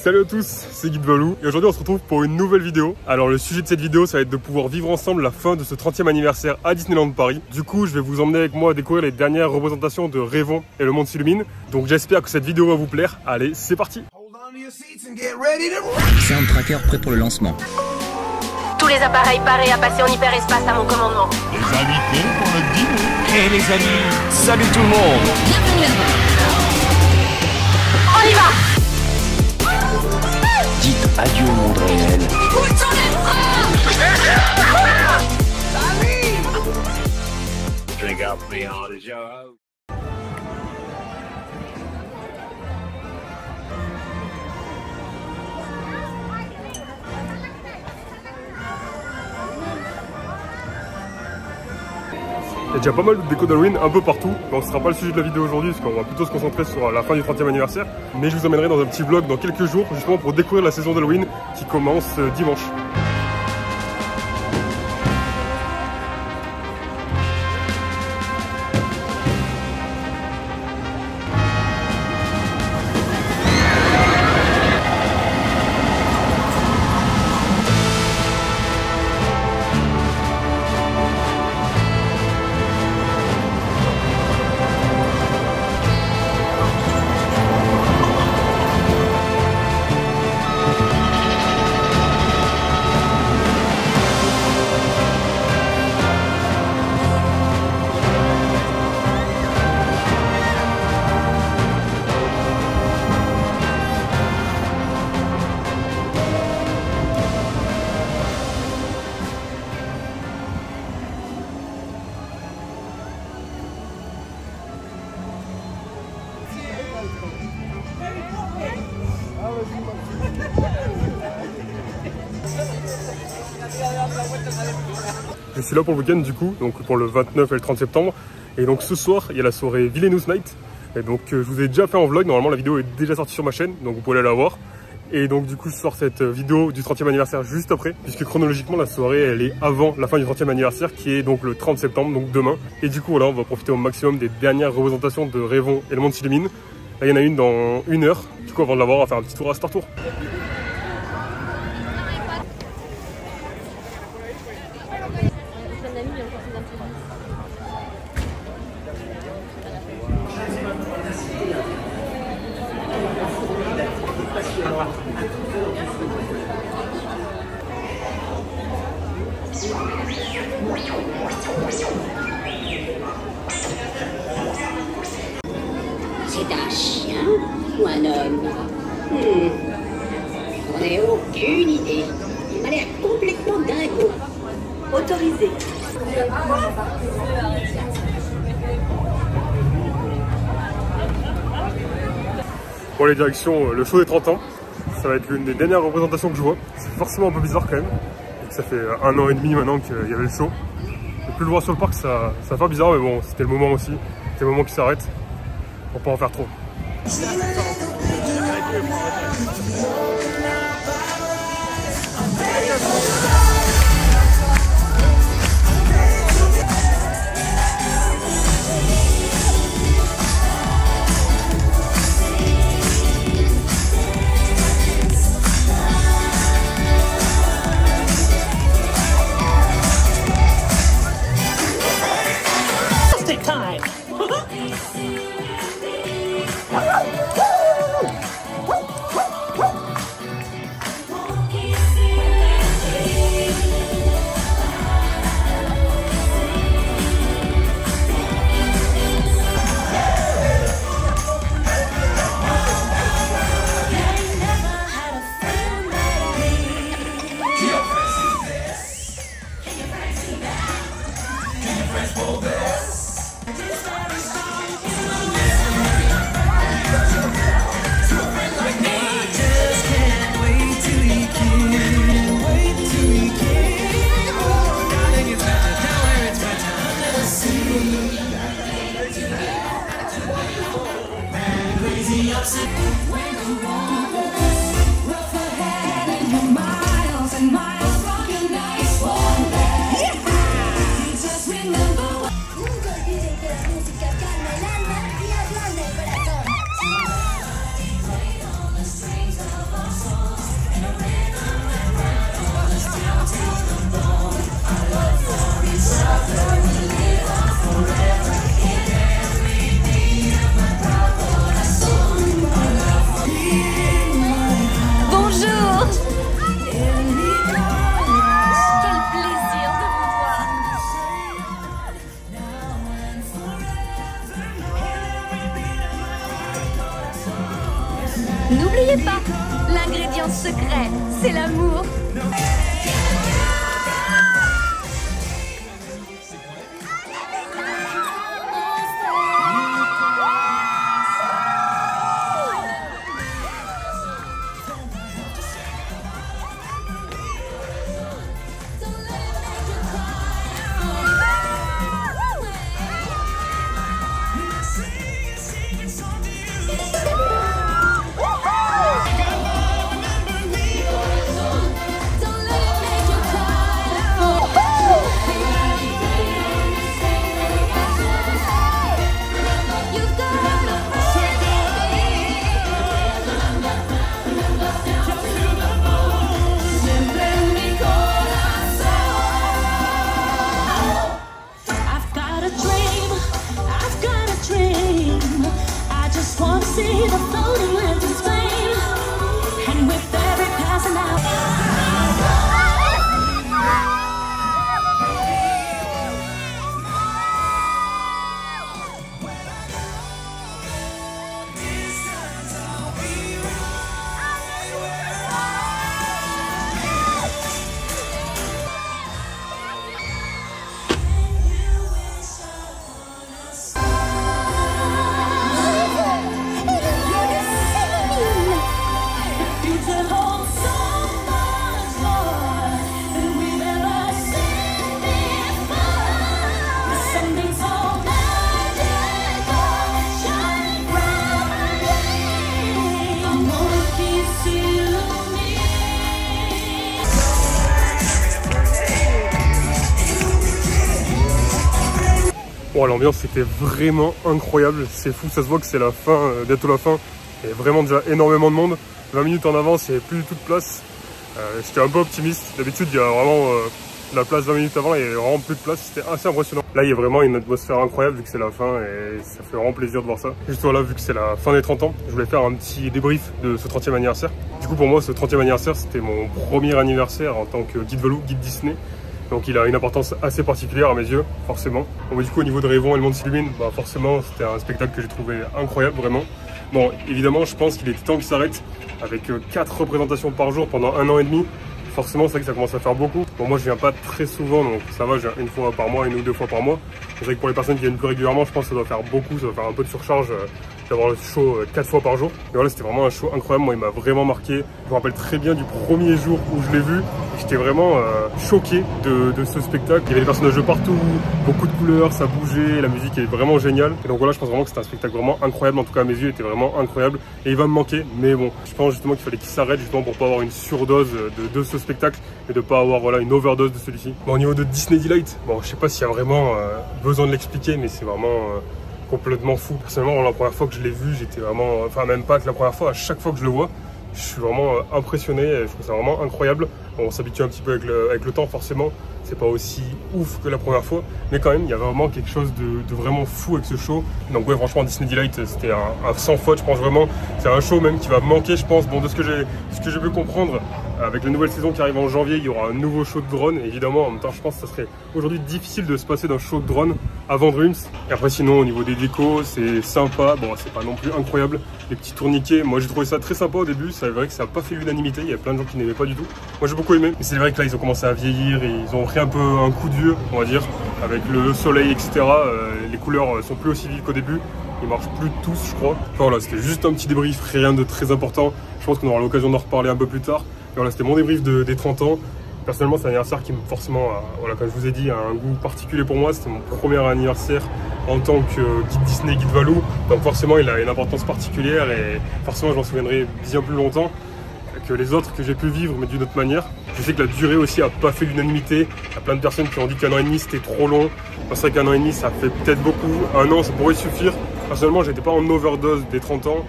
Salut à tous, c'est Guy de Valou et aujourd'hui on se retrouve pour une nouvelle vidéo. Alors le sujet de cette vidéo ça va être de pouvoir vivre ensemble la fin de ce 30e anniversaire à Disneyland Paris. Du coup je vais vous emmener avec moi à découvrir les dernières représentations de Rêvons et le monde s'illumine. Donc j'espère que cette vidéo va vous plaire. Allez c'est parti. Soundtracker prêt pour le lancement. Tous les appareils parés à passer en hyperespace à mon commandement. Les invités pour le dîner. Hey les amis, salut tout le monde. Bienvenue à bord. On y va. Dites adieu au monde réel. Où sont les freins? Drink up me hard as your hope. Il y a déjà pas mal de déco d'Halloween un peu partout, mais ce sera pas le sujet de la vidéo aujourd'hui parce qu'on va plutôt se concentrer sur la fin du 30e anniversaire. Mais je vous emmènerai dans un petit vlog dans quelques jours justement pour découvrir la saison d'Halloween qui commence dimanche. Je suis là pour le week-end du coup, donc pour le 29 et le 30 septembre. Et donc ce soir, il y a la soirée Villainous Night. Et donc je vous ai déjà fait en vlog, normalement la vidéo est déjà sortie sur ma chaîne, donc vous pouvez aller la voir. Et donc du coup je sors cette vidéo du 30e anniversaire juste après, puisque chronologiquement la soirée elle est avant la fin du 30e anniversaire qui est donc le 30 septembre, donc demain. Et du coup voilà, on va profiter au maximum des dernières représentations de Rêvons et le monde s'illumine. Là il y en a une dans 1 heure, du coup avant de la voir on va faire un petit tour à Star Tour. C'est un chien ou un homme? On n'a aucune idée. Il m'a l'air complètement dingo. Autorisé. Pour les directions, le show des 30 ans, ça va être l'une des dernières représentations que je vois. C'est forcément un peu bizarre quand même. Ça fait 1 an et demi maintenant qu'il y avait le show. Et plus le voir sur le parc, ça fait bizarre, mais bon, c'était le moment aussi. C'était le moment qui s'arrête. Pour pas en faire trop. N'oubliez pas, l'ingrédient secret, c'est l'amour. Bon, l'ambiance c'était vraiment incroyable, c'est fou, ça se voit que c'est la fin, bientôt la fin. Il y a vraiment déjà énormément de monde, 20 minutes en avance, il n'y avait plus du tout de place. J'étais un peu optimiste, d'habitude il y a vraiment la place 20 minutes avant, il n'y avait vraiment plus de place, c'était assez impressionnant. Là il y a vraiment une atmosphère incroyable vu que c'est la fin et ça fait vraiment plaisir de voir ça. Juste voilà, vu que c'est la fin des 30 ans, je voulais faire un petit débrief de ce 30e anniversaire. Du coup pour moi ce 30e anniversaire c'était mon premier anniversaire en tant que guide Valou, guide Disney. Donc il a une importance assez particulière à mes yeux, forcément. Bon, du coup au niveau de Rêvons et le monde s'illumine, bah, forcément c'était un spectacle que j'ai trouvé incroyable, vraiment. Bon, évidemment je pense qu'il était temps qu'il s'arrête avec 4 représentations par jour pendant 1 an et demi. Forcément c'est vrai que ça commence à faire beaucoup. Bon, moi je viens pas très souvent, donc ça va, je viens une fois par mois, 1 ou 2 fois par mois. C'est vrai que pour les personnes qui viennent plus régulièrement, je pense que ça doit faire beaucoup, ça doit faire un peu de surcharge d'avoir le show 4 fois par jour. Et voilà, c'était vraiment un show incroyable, moi il m'a vraiment marqué. Je me rappelle très bien du premier jour où je l'ai vu. J'étais vraiment choqué de ce spectacle. Il y avait des personnages de partout, beaucoup de couleurs, ça bougeait, la musique est vraiment géniale. Et donc voilà, je pense vraiment que c'était un spectacle vraiment incroyable, en tout cas à mes yeux, il était vraiment incroyable. Et il va me manquer, mais bon, je pense justement qu'il fallait qu'il s'arrête justement pour pas avoir une surdose de ce spectacle et de pas avoir voilà, une overdose de celui-ci. Bon, au niveau de Disney Delight, bon, je sais pas s'il y a vraiment besoin de l'expliquer, mais c'est vraiment complètement fou. Personnellement, la première fois que je l'ai vu, j'étais vraiment, enfin même pas que la première fois, à chaque fois que je le vois, je suis vraiment impressionné, je trouve ça vraiment incroyable. Bon, on s'habitue un petit peu avec le temps forcément, c'est pas aussi ouf que la première fois, mais quand même il y a vraiment quelque chose de vraiment fou avec ce show. Donc ouais, franchement Disney Delight c'était un sans faute, je pense vraiment. C'est un show même qui va me manquer, je pense. Bon, de ce que j'ai pu comprendre, avec la nouvelle saison qui arrive en janvier, il y aura un nouveau show de drone. Évidemment, en même temps, je pense que ça serait aujourd'hui difficile de se passer d'un show de drone avant Dreams. Et après, sinon, au niveau des décos, c'est sympa. Bon, c'est pas non plus incroyable. Les petits tourniquets, moi j'ai trouvé ça très sympa au début. C'est vrai que ça n'a pas fait l'unanimité. Il y a plein de gens qui n'aimaient pas du tout. Moi j'ai beaucoup aimé. Mais c'est vrai que là, ils ont commencé à vieillir et ils ont pris un peu un coup de vieux, on va dire, avec le soleil, etc. Les couleurs sont plus aussi vives qu'au début. Ils marchent plus tous, je crois. Enfin, voilà, c'était juste un petit débrief, rien de très important. Je pense qu'on aura l'occasion d'en reparler un peu plus tard. Et voilà, c'était mon débrief des 30 ans. Personnellement, c'est un anniversaire qui, forcément, voilà, comme je vous ai dit, a un goût particulier pour moi. C'était mon premier anniversaire en tant que guide Disney, guide Valou. Donc forcément, il a une importance particulière et forcément, je m'en souviendrai bien plus longtemps que les autres que j'ai pu vivre, mais d'une autre manière. Je sais que la durée aussi n'a pas fait l'unanimité. Il y a plein de personnes qui ont dit qu'un an et demi, c'était trop long. C'est vrai qu'un an et demi, ça fait peut-être beaucoup. Un an, ça pourrait suffire. Personnellement, j'étais pas en overdose des 30 ans.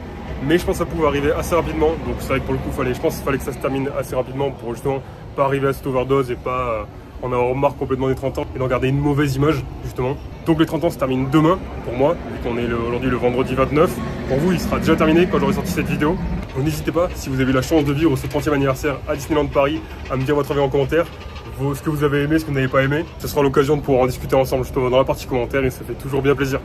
Mais je pense que ça pouvait arriver assez rapidement. Donc c'est vrai que pour le coup, je pense qu'il fallait que ça se termine assez rapidement pour justement pas arriver à cette overdose et pas en avoir marre complètement des 30 ans et d'en garder une mauvaise image justement. Donc les 30 ans se terminent demain pour moi, vu qu'on est aujourd'hui le vendredi 29. Pour vous, il sera déjà terminé quand j'aurai sorti cette vidéo. Donc n'hésitez pas, si vous avez eu la chance de vivre ce 30e anniversaire à Disneyland Paris, à me dire votre avis en commentaire. Ce que vous avez aimé, ce que vous n'avez pas aimé. Ce sera l'occasion de pouvoir en discuter ensemble justement dans la partie commentaires et ça fait toujours bien plaisir.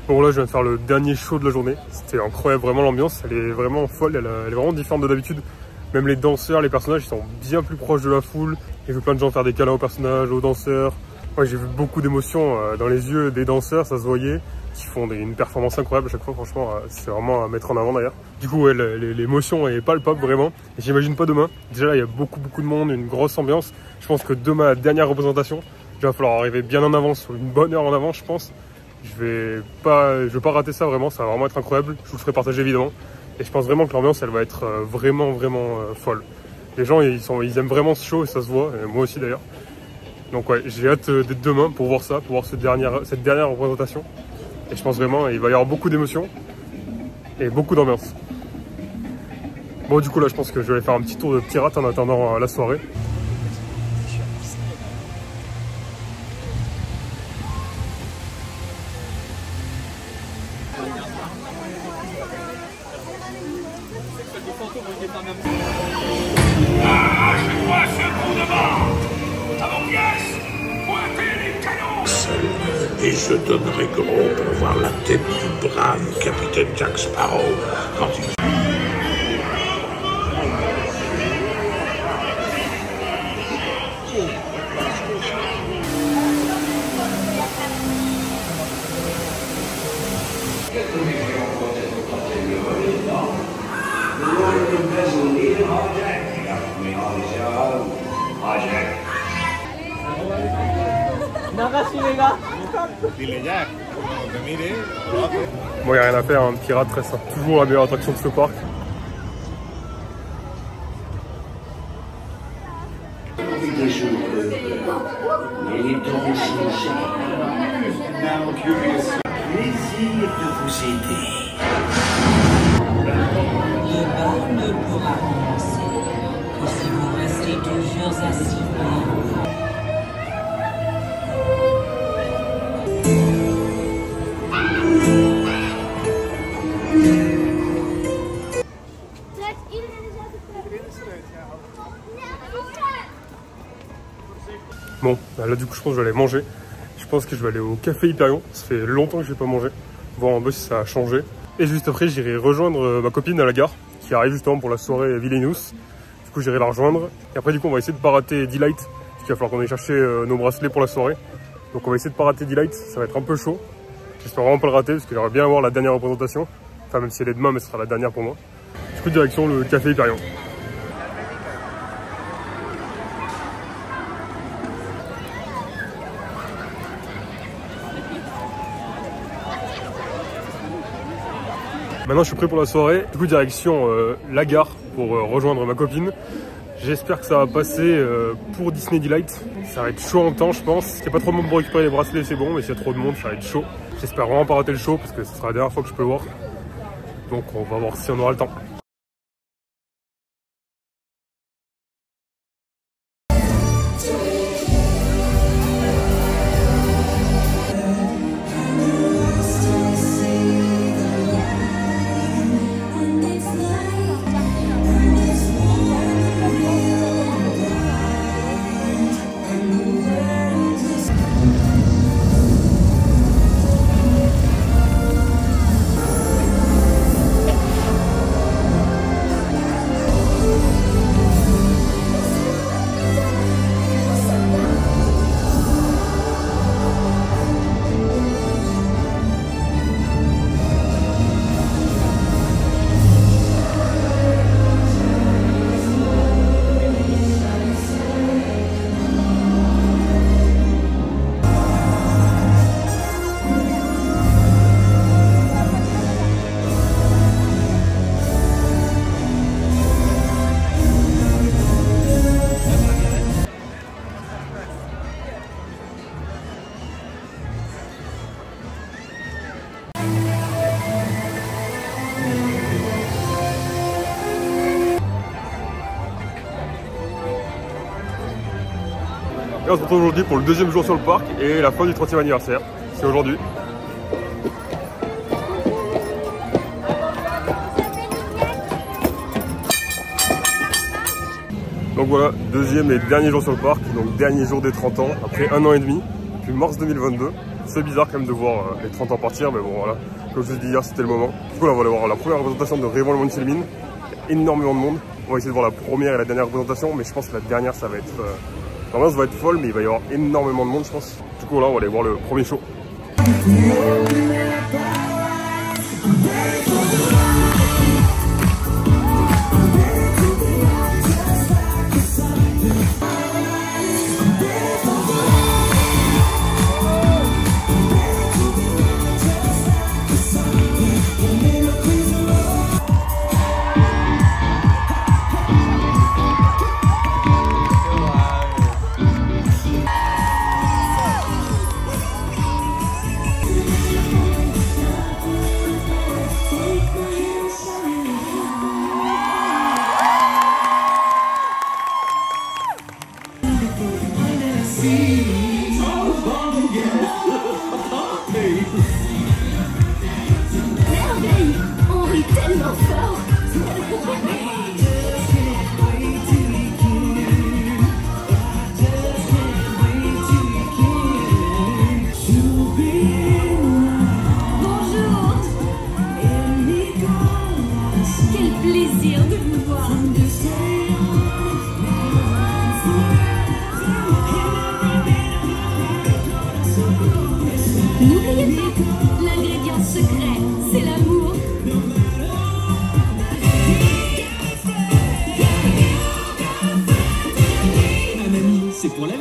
Bon là je viens de faire le dernier show de la journée, c'était incroyable, vraiment l'ambiance elle est vraiment folle, elle est vraiment différente de d'habitude. Même les danseurs, les personnages ils sont bien plus proches de la foule. J'ai vu plein de gens faire des câlins aux personnages, aux danseurs. Ouais, j'ai vu beaucoup d'émotions dans les yeux des danseurs, ça se voyait, qui font une performance incroyable à chaque fois, franchement c'est vraiment à mettre en avant d'ailleurs. Du coup ouais, l'émotion est palpable vraiment, et j'imagine pas demain. Déjà là il y a beaucoup de monde, une grosse ambiance. Je pense que demain, la dernière représentation, il va falloir arriver bien en avance, une bonne heure en avance je pense. Je vais pas rater ça vraiment, ça va vraiment être incroyable, je vous le ferai partager évidemment. Et je pense vraiment que l'ambiance elle va être vraiment folle. Les gens ils aiment vraiment ce show et ça se voit, et moi aussi d'ailleurs. Donc ouais, j'ai hâte d'être demain pour voir ça, pour voir cette dernière représentation. Et je pense vraiment il va y avoir beaucoup d'émotions et beaucoup d'ambiance. Bon du coup là je pense que je vais aller faire un petit tour de pirate en attendant la soirée. Arrache-moi ce coup de mort! À vos pièces! Pointez les canons! Seul, et je donnerai gros pour voir la tête du brave capitaine Jack Sparrow quand il... Bon, il n'y a rien à faire, un pirate reste toujours la meilleure attraction de ce parc. Des jours heureux, mais les temps changent. Plaisir de vous aider. Le bar ne pourra commencer que si vous restez toujours assis. Bon, là du coup je pense que je vais aller manger. Je pense que je vais aller au café Hyperion. Ça fait longtemps que je n'ai pas mangé. Voir un peu si ça a changé. Et juste après j'irai rejoindre ma copine à la gare qui arrive justement pour la soirée Villainous. Du coup j'irai la rejoindre. Et après du coup on va essayer de pas rater Delight. Parce qu'il va falloir qu'on aille chercher nos bracelets pour la soirée. Donc on va essayer de pas rater Delight. Ça va être un peu chaud. J'espère vraiment pas le rater parce que j'aimerais bien avoir la dernière représentation. Enfin même si elle est demain mais ce sera la dernière pour moi. Du coup direction le café Hyperion. Maintenant je suis prêt pour la soirée, du coup direction la gare pour rejoindre ma copine. J'espère que ça va passer pour Disney Delight. Ça va être chaud en temps je pense. S'il n'y a pas trop de monde pour récupérer les bracelets c'est bon, mais s'il y a trop de monde ça va être chaud. J'espère vraiment pas rater le show parce que ce sera la dernière fois que je peux le voir. Donc on va voir si on aura le temps. Et on se retrouve aujourd'hui pour le deuxième jour sur le parc et la fin du 30e anniversaire. C'est aujourd'hui. Donc voilà, deuxième et dernier jour sur le parc, donc dernier jour des 30 ans, après 1 an et demi, depuis mars 2022. C'est bizarre quand même de voir les 30 ans partir, mais bon voilà, comme je vous ai dit hier, c'était le moment. Du coup là, on va aller voir la première représentation de Rayvon le Monchelmin. Il y a énormément de monde. On va essayer de voir la première et la dernière représentation, mais je pense que la dernière, ça va être... Normalement, ça va être folle, mais il va y avoir énormément de monde, je pense. Du coup là, on va aller voir le premier show. Merveille! On rit tellement fort! Bonjour! Quel plaisir de vous voir! N'oubliez pas, l'ingrédient secret, c'est l'amour. Un ami, c'est pour la vie.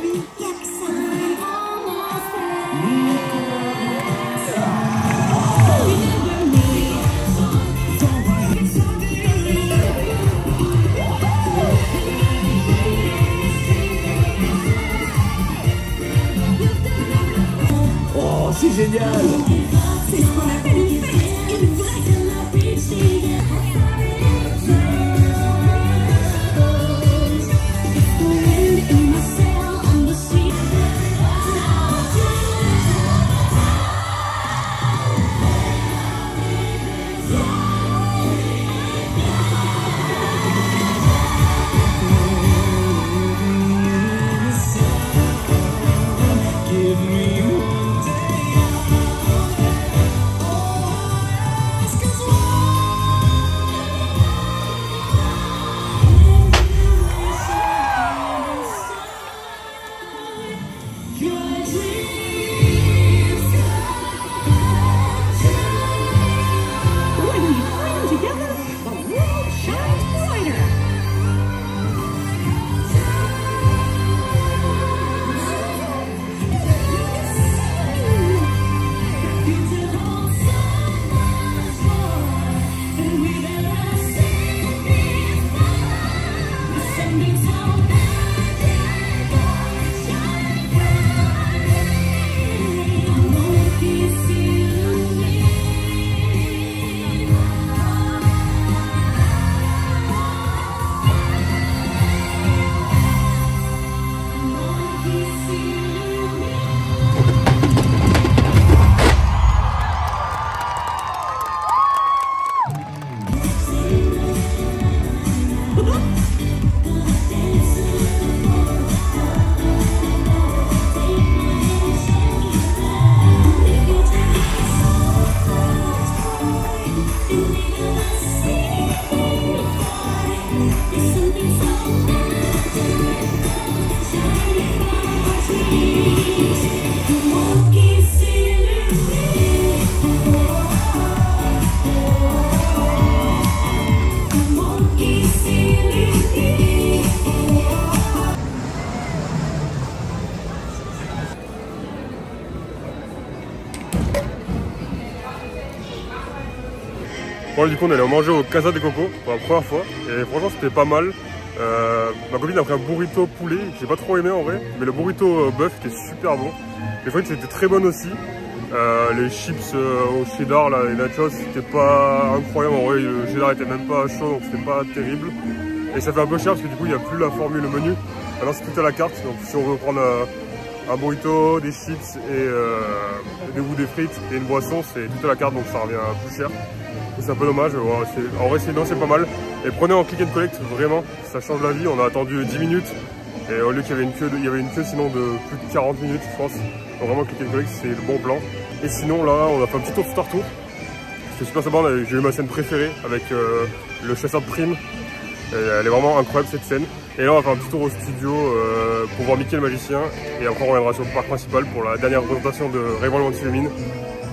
Oh, c'est génial! C'est ce qu'on appelle une fête, une vraie. Bon, du coup, on allait manger au Casa de Coco pour la première fois et franchement, c'était pas mal. Ma copine a pris un burrito poulet, j'ai pas trop aimé en vrai, mais le burrito bœuf était super bon. Les frites c'était très bonnes aussi. Les chips au cheddar, là, les nachos, c'était pas incroyable en vrai, le cheddar était même pas chaud donc c'était pas terrible. Et ça fait un peu cher parce que du coup il n'y a plus la formule menu. Maintenant c'est tout à la carte. Donc si on veut prendre un burrito, des chips et des frites et une boisson, c'est tout à la carte, donc ça revient plus cher. C'est un peu dommage, en vrai sinon c'est pas mal. Et prenez en click and collect, vraiment, ça change la vie. On a attendu 10 minutes et au lieu qu'il y avait une queue, il y avait une queue sinon de plus de 40 minutes je pense. Donc vraiment click and collect c'est le bon plan. Et sinon là on a fait un petit tour Star Tour. C'était super sympa, j'ai eu ma scène préférée avec le chasseur de primes. Elle est vraiment incroyable cette scène. Et là on va faire un petit tour au studio pour voir Mickey le magicien. Et après on reviendra sur le parc principal pour la dernière présentation de Rayman l'Anti-Lumine.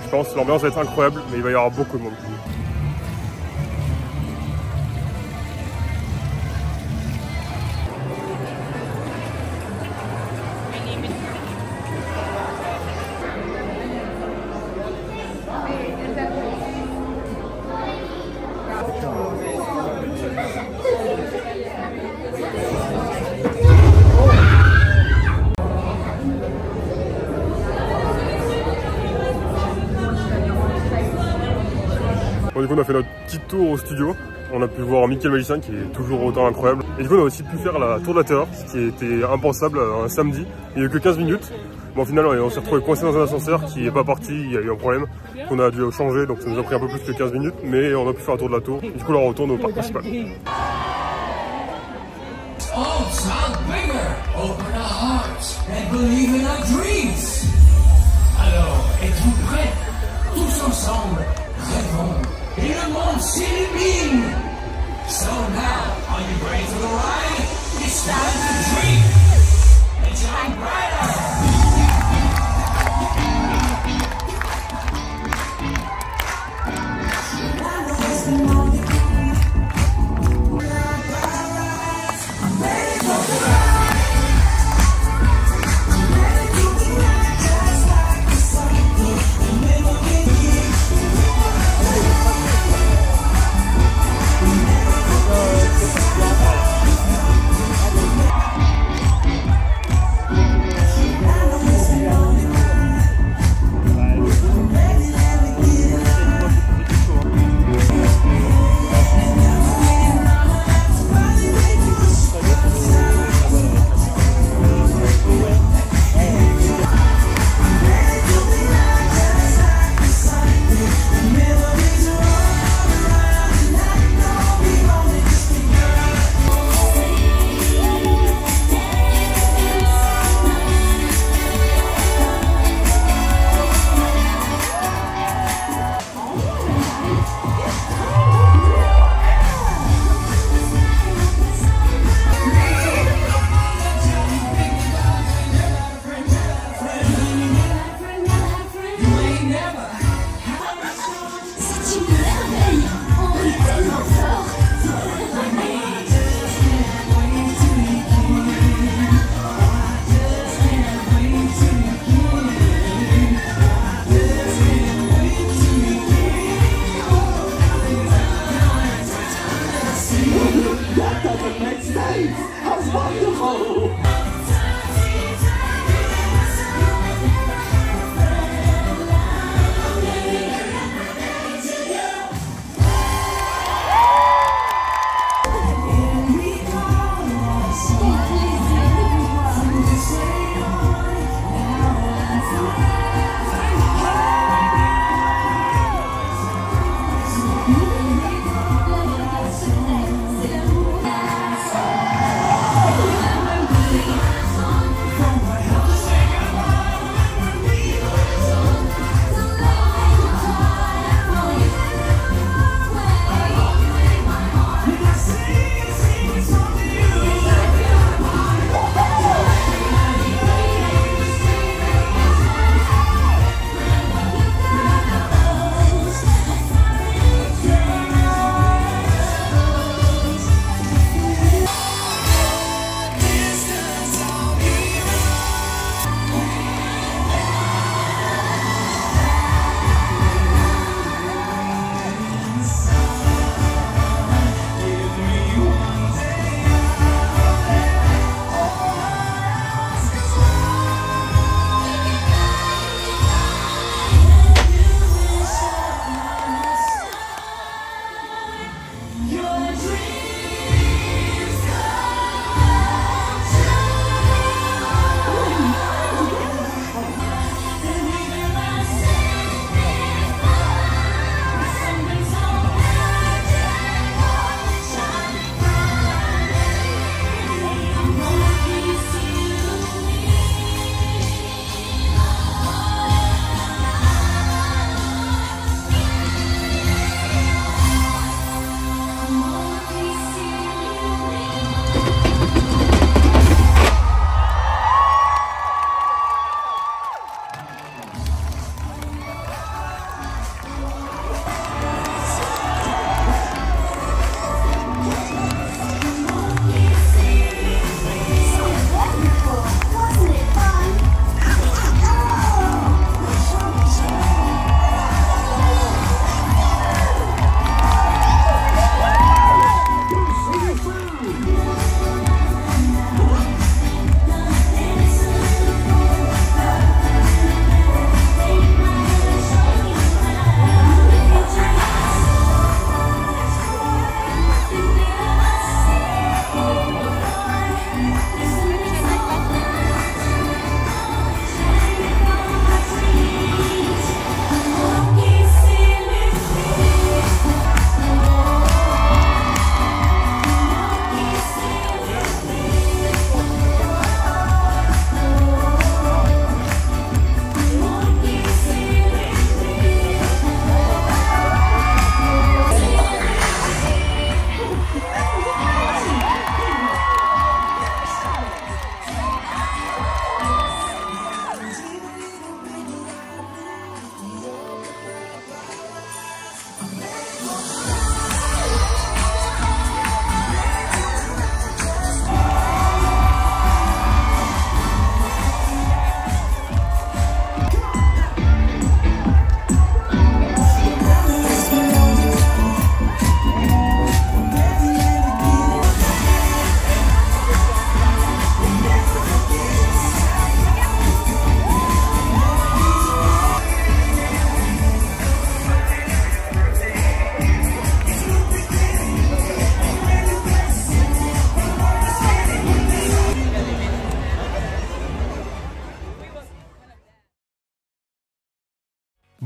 Je pense que l'ambiance va être incroyable, mais il va y avoir beaucoup de monde. Bon, du coup on a fait notre petit tour au studio, on a pu voir Mickey le magicien qui est toujours autant incroyable. Et du coup on a aussi pu faire la tour de la terreur, ce qui était impensable un samedi, il n'y a eu que 15 minutes. Bon au final on s'est retrouvé coincé dans un ascenseur qui n'est pas parti, il y a eu un problème, on a dû changer donc ça nous a pris un peu plus que 15 minutes, mais on a pu faire un tour de la tour. Et du coup là on retourne au parc principal. Alors, êtes-vous prêts? Tous ensemble, rêvons et le monde s'illumine. So now, are you ready for the ride? It's time to dream and shine brighter.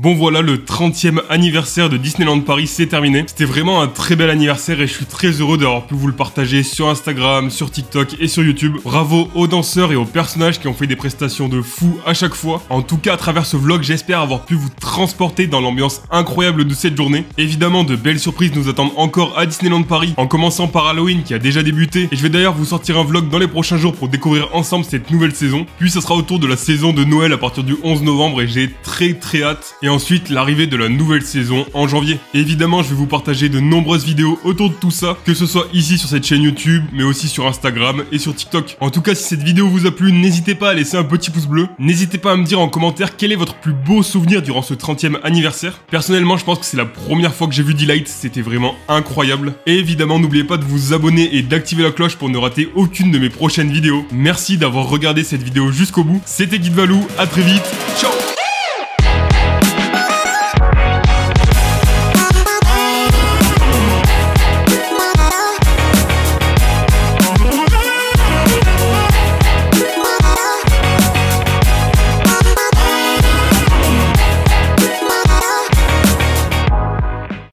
Bon voilà, le 30e anniversaire de Disneyland Paris c'est terminé. C'était vraiment un très bel anniversaire et je suis très heureux d'avoir pu vous le partager sur Instagram, sur TikTok et sur YouTube. Bravo aux danseurs et aux personnages qui ont fait des prestations de fou à chaque fois. En tout cas, à travers ce vlog, j'espère avoir pu vous transporter dans l'ambiance incroyable de cette journée. Évidemment, de belles surprises nous attendent encore à Disneyland Paris, en commençant par Halloween qui a déjà débuté. Et je vais d'ailleurs vous sortir un vlog dans les prochains jours pour découvrir ensemble cette nouvelle saison. Puis ça sera autour de la saison de Noël à partir du 11 novembre et j'ai très hâte. Et ensuite, l'arrivée de la nouvelle saison en janvier. Et évidemment, je vais vous partager de nombreuses vidéos autour de tout ça, que ce soit ici sur cette chaîne YouTube, mais aussi sur Instagram et sur TikTok. En tout cas, si cette vidéo vous a plu, n'hésitez pas à laisser un petit pouce bleu. N'hésitez pas à me dire en commentaire quel est votre plus beau souvenir durant ce 30e anniversaire. Personnellement, je pense que c'est la première fois que j'ai vu Delight, c'était vraiment incroyable. Et évidemment, n'oubliez pas de vous abonner et d'activer la cloche pour ne rater aucune de mes prochaines vidéos. Merci d'avoir regardé cette vidéo jusqu'au bout. C'était Guide Valou, à très vite.